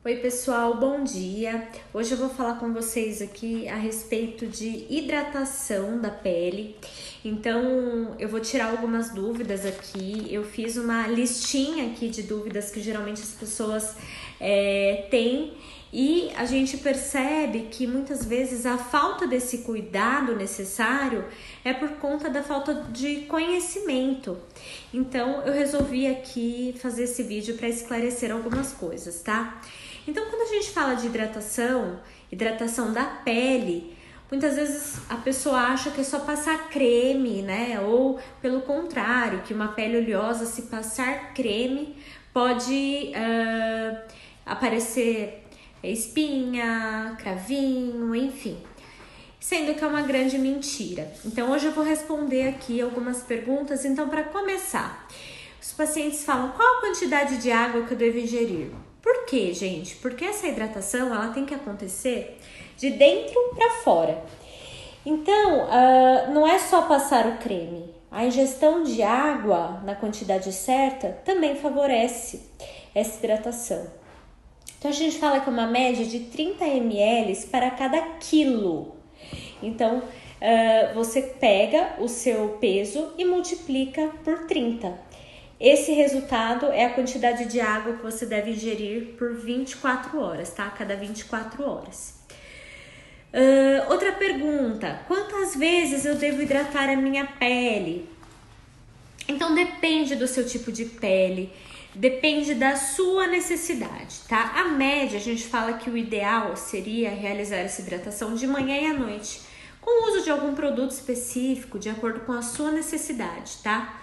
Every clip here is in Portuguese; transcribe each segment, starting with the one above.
Oi pessoal, bom dia! Hoje eu vou falar com vocês aqui a respeito de hidratação da pele. Então eu vou tirar algumas dúvidas aqui. Eu fiz uma listinha aqui de dúvidas que geralmente as pessoas têm e a gente percebe que muitas vezes a falta desse cuidado necessário é por conta da falta de conhecimento. Então eu resolvi aqui fazer esse vídeo para esclarecer algumas coisas, tá? Então, quando a gente fala de hidratação da pele, muitas vezes a pessoa acha que é só passar creme, né? Ou pelo contrário, que uma pele oleosa, se passar creme, pode aparecer espinha, cravinho, enfim. Sendo que é uma grande mentira. Então, hoje eu vou responder aqui algumas perguntas. Então, para começar, os pacientes falam qual a quantidade de água que eu devo ingerir? Por quê, gente? Porque essa hidratação ela tem que acontecer de dentro para fora. Então, não é só passar o creme. A ingestão de água na quantidade certa também favorece essa hidratação. Então, a gente fala que é uma média de 30 ml para cada quilo. Então, você pega o seu peso e multiplica por 30. Esse resultado é a quantidade de água que você deve ingerir por 24 horas, tá? Cada 24 horas. Outra pergunta, quantas vezes eu devo hidratar a minha pele? Então, depende do seu tipo de pele, depende da sua necessidade, tá? A média, a gente fala que o ideal seria realizar essa hidratação de manhã e à noite, com o uso de algum produto específico, de acordo com a sua necessidade, tá?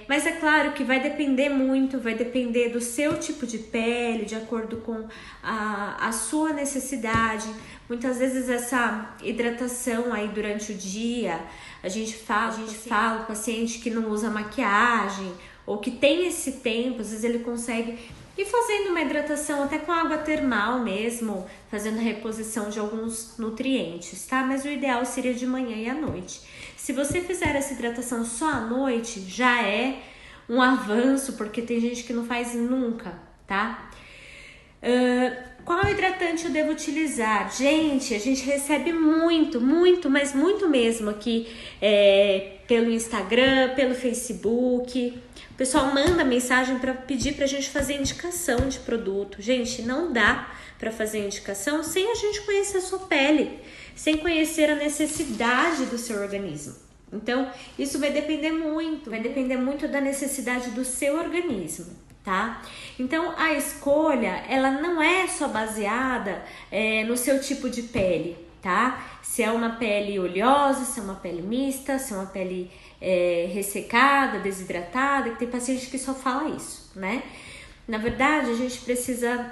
Mas é claro que vai depender muito, vai depender do seu tipo de pele, de acordo com a sua necessidade. Muitas vezes essa hidratação aí durante o dia, a gente fala o paciente que não usa maquiagem ou que tem esse tempo, às vezes ele consegue ir fazendo uma hidratação até com água termal mesmo, fazendo a reposição de alguns nutrientes, tá? Mas o ideal seria de manhã e à noite. Se você fizer essa hidratação só à noite, já é um avanço, porque tem gente que não faz nunca, tá? Qual hidratante eu devo utilizar? Gente, a gente recebe muito, mas muito mesmo aqui pelo Instagram, pelo Facebook. O pessoal manda mensagem para pedir pra gente fazer indicação de produto. Gente, não dá para fazer indicação sem a gente conhecer a sua pele, sem conhecer a necessidade do seu organismo. Então, isso vai depender muito da necessidade do seu organismo, tá? Então, a escolha, ela não é só baseada no seu tipo de pele, tá? Se é uma pele oleosa, se é uma pele mista, se é uma pele ressecada, desidratada, que tem paciente que só fala isso, né? Na verdade, a gente precisa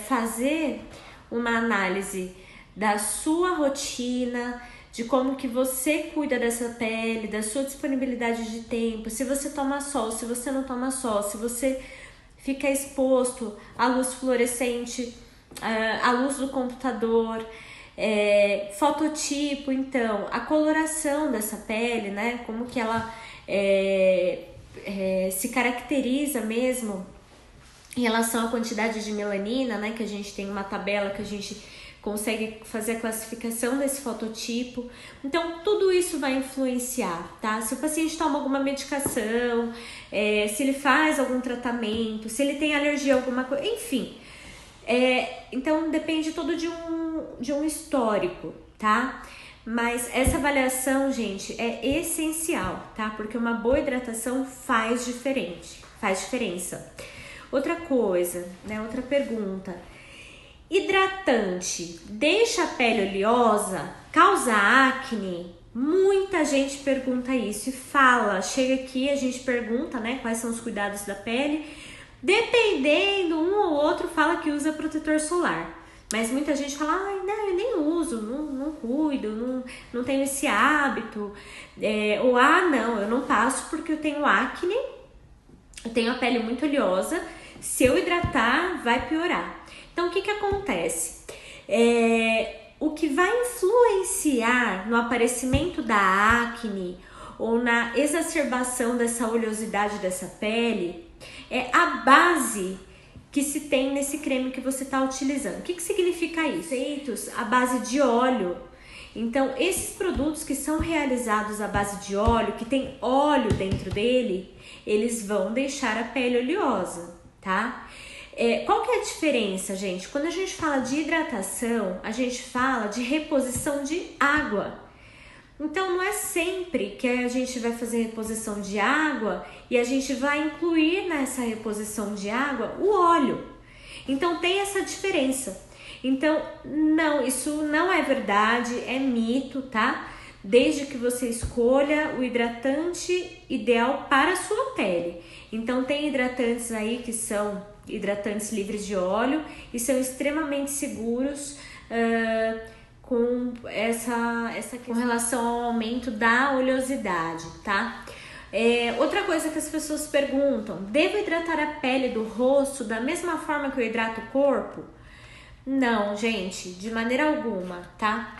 fazer uma análise da sua rotina, de como que você cuida dessa pele, da sua disponibilidade de tempo, se você toma sol, se você não toma sol, se você fica exposto à luz fluorescente, à luz do computador, fototipo, então, a coloração dessa pele, né, como que ela se caracteriza mesmo em relação à quantidade de melanina, né, que a gente tem uma tabela que a gente consegue fazer a classificação desse fototipo. Então, tudo isso vai influenciar, tá? Se o paciente toma alguma medicação, se ele faz algum tratamento, se ele tem alergia a alguma coisa, enfim. Então, depende todo de um histórico, tá? Mas essa avaliação, gente, é essencial, tá? Porque uma boa hidratação faz diferença. Outra coisa, né? Outra pergunta. Hidratante deixa a pele oleosa? Causa acne? Muita gente pergunta isso e fala, chega aqui, a gente pergunta, né, quais são os cuidados da pele. Dependendo, um ou outro fala que usa protetor solar. Mas muita gente fala, não, eu nem uso, não cuido, não tenho esse hábito. Ou, não, eu não passo porque eu tenho acne, eu tenho a pele muito oleosa, se eu hidratar vai piorar. Então, o que acontece? O que vai influenciar no aparecimento da acne ou na exacerbação dessa oleosidade dessa pele é a base que se tem nesse creme que você está utilizando. O que significa isso? Feitos à base de óleo. Então, esses produtos que são realizados à base de óleo, que tem óleo dentro dele, eles vão deixar a pele oleosa, tá? Qual que é a diferença, gente? Quando a gente fala de hidratação, a gente fala de reposição de água. Então, não é sempre que a gente vai fazer reposição de água e a gente vai incluir nessa reposição de água o óleo. Então, tem essa diferença. Então, não, isso não é verdade, é mito, tá? Desde que você escolha o hidratante ideal para a sua pele. Então, tem hidratantes aí que são hidratantes livres de óleo e são extremamente seguros com com relação ao aumento da oleosidade, tá? Outra coisa que as pessoas perguntam: devo hidratar a pele do rosto da mesma forma que eu hidrato o corpo? Não, gente, de maneira alguma, tá?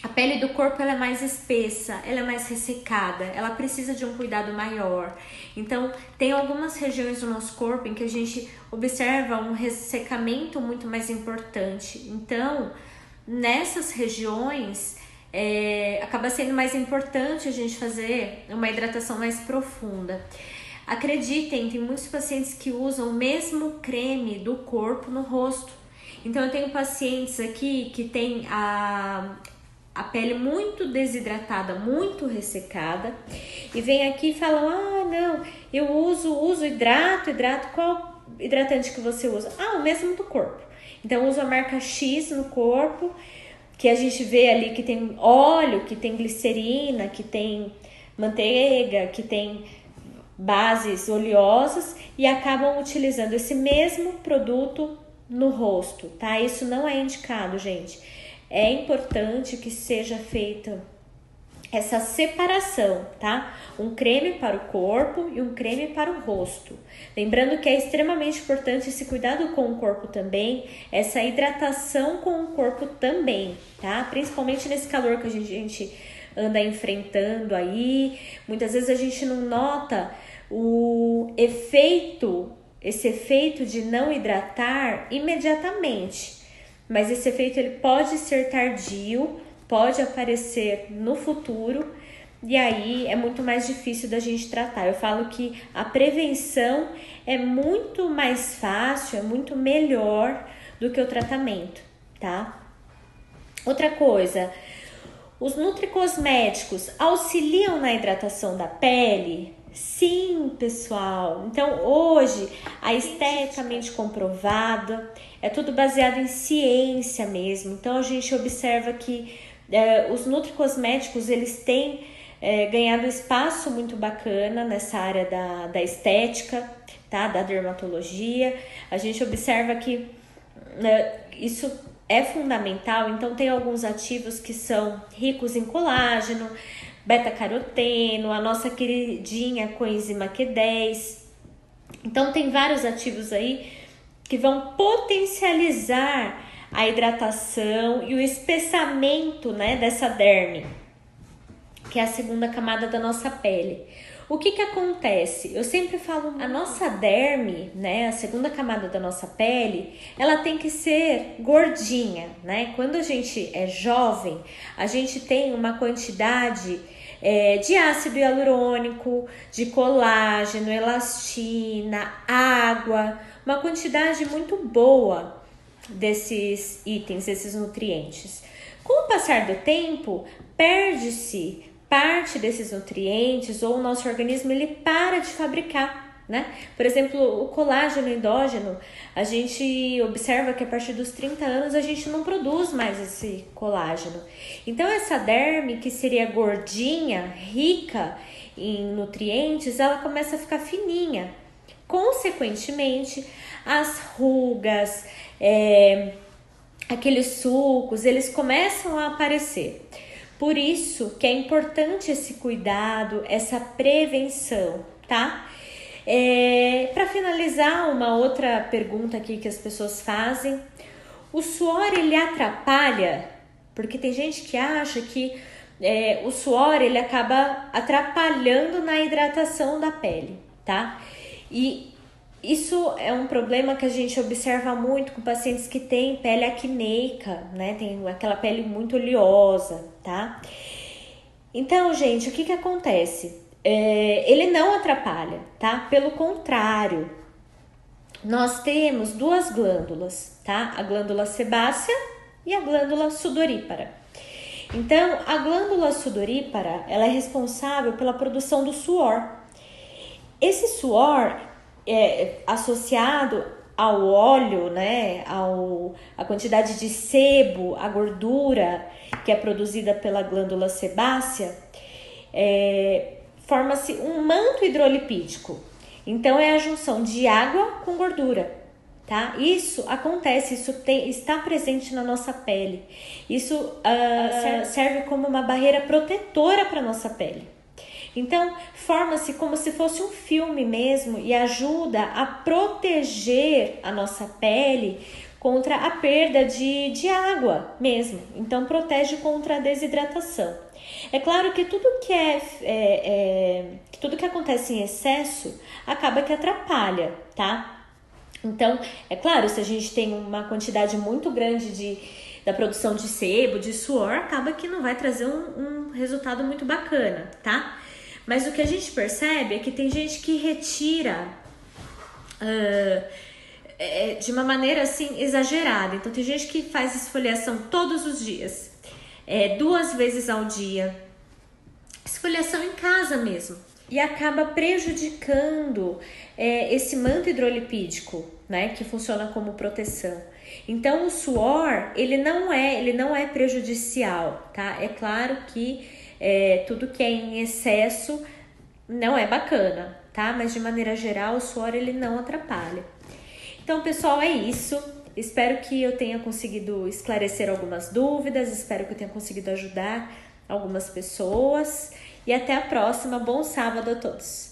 A pele do corpo ela é mais espessa, ela é mais ressecada, ela precisa de um cuidado maior. Então, tem algumas regiões do nosso corpo em que a gente observa um ressecamento muito mais importante. Então, nessas regiões, acaba sendo mais importante a gente fazer uma hidratação mais profunda. Acreditem, tem muitos pacientes que usam o mesmo creme do corpo no rosto. Então, eu tenho pacientes aqui que têm a pele muito desidratada, muito ressecada, e vem aqui e falam: não, eu uso hidrato, qual hidratante que você usa? O mesmo do corpo. Então, eu uso a marca X no corpo, que a gente vê ali que tem óleo, que tem glicerina, que tem manteiga, que tem bases oleosas, e acabam utilizando esse mesmo produto no rosto, tá? Isso não é indicado, gente. É importante que seja feita essa separação, tá? Um creme para o corpo e um creme para o rosto. Lembrando que é extremamente importante esse cuidado com o corpo também, essa hidratação com o corpo também, tá? Principalmente nesse calor que a gente anda enfrentando aí. Muitas vezes a gente não nota esse efeito de não hidratar imediatamente, mas esse efeito ele pode ser tardio, pode aparecer no futuro, e aí é muito mais difícil da gente tratar. Eu falo que a prevenção é muito mais fácil, é muito melhor do que o tratamento, tá? Outra coisa, os nutricosméticos auxiliam na hidratação da pele? Sim, pessoal. Então, hoje, a esteticamente comprovado, é tudo baseado em ciência mesmo. Então, a gente observa que os nutricosméticos, eles têm ganhado espaço muito bacana nessa área da estética, tá? Da dermatologia. A gente observa que isso é fundamental. Então, tem alguns ativos que são ricos em colágeno, beta-caroteno, a nossa queridinha coenzima Q10. Então, tem vários ativos aí que vão potencializar a hidratação e o espessamento, né, dessa derme, que é a segunda camada da nossa pele. O que acontece? Eu sempre falo, a nossa derme, né, a segunda camada da nossa pele, ela tem que ser gordinha, né? Quando a gente é jovem, a gente tem uma quantidade de ácido hialurônico, de colágeno, elastina, água, uma quantidade muito boa desses itens, desses nutrientes. Com o passar do tempo, perde-se parte desses nutrientes, ou o nosso organismo ele para de fabricar, né? Por exemplo, o colágeno endógeno, a gente observa que a partir dos 30 anos a gente não produz mais esse colágeno. Então, essa derme, que seria gordinha, rica em nutrientes, ela começa a ficar fininha. Consequentemente, as rugas, aqueles sulcos, eles começam a aparecer. Por isso que é importante esse cuidado, essa prevenção, tá? Para finalizar, uma outra pergunta aqui que as pessoas fazem: o suor ele atrapalha? Porque tem gente que acha que o suor ele acaba atrapalhando na hidratação da pele, tá? E Isso é um problema que a gente observa muito com pacientes que têm pele acneica, né? Tem aquela pele muito oleosa, tá? Então, gente, o que acontece? Ele não atrapalha, tá? Pelo contrário, nós temos duas glândulas, tá? A glândula sebácea e a glândula sudorípara. Então, a glândula sudorípara, ela é responsável pela produção do suor. Esse suor é associado ao óleo, né? A quantidade de sebo, a gordura que é produzida pela glândula sebácea, forma-se um manto hidrolipídico. Então, é a junção de água com gordura, tá? Isso acontece, está presente na nossa pele. Isso serve como uma barreira protetora para nossa pele. Então, forma-se como se fosse um filme mesmo e ajuda a proteger a nossa pele contra a perda de água mesmo. Então, protege contra a desidratação. É claro que tudo que acontece em excesso acaba que atrapalha, tá? Então, é claro, se a gente tem uma quantidade muito grande da produção de sebo, de suor, acaba que não vai trazer um resultado muito bacana, tá? Mas o que a gente percebe é que tem gente que retira de uma maneira assim exagerada. Então, tem gente que faz esfoliação todos os dias, 2 vezes ao dia, esfoliação em casa mesmo, e acaba prejudicando esse manto hidrolipídico, né, que funciona como proteção. Então, o suor, ele não é prejudicial, tá? É claro que tudo que é em excesso não é bacana, tá? Mas de maneira geral, o suor ele não atrapalha. Então, pessoal, é isso. Espero que eu tenha conseguido esclarecer algumas dúvidas, espero que eu tenha conseguido ajudar algumas pessoas. E até a próxima. Bom sábado a todos!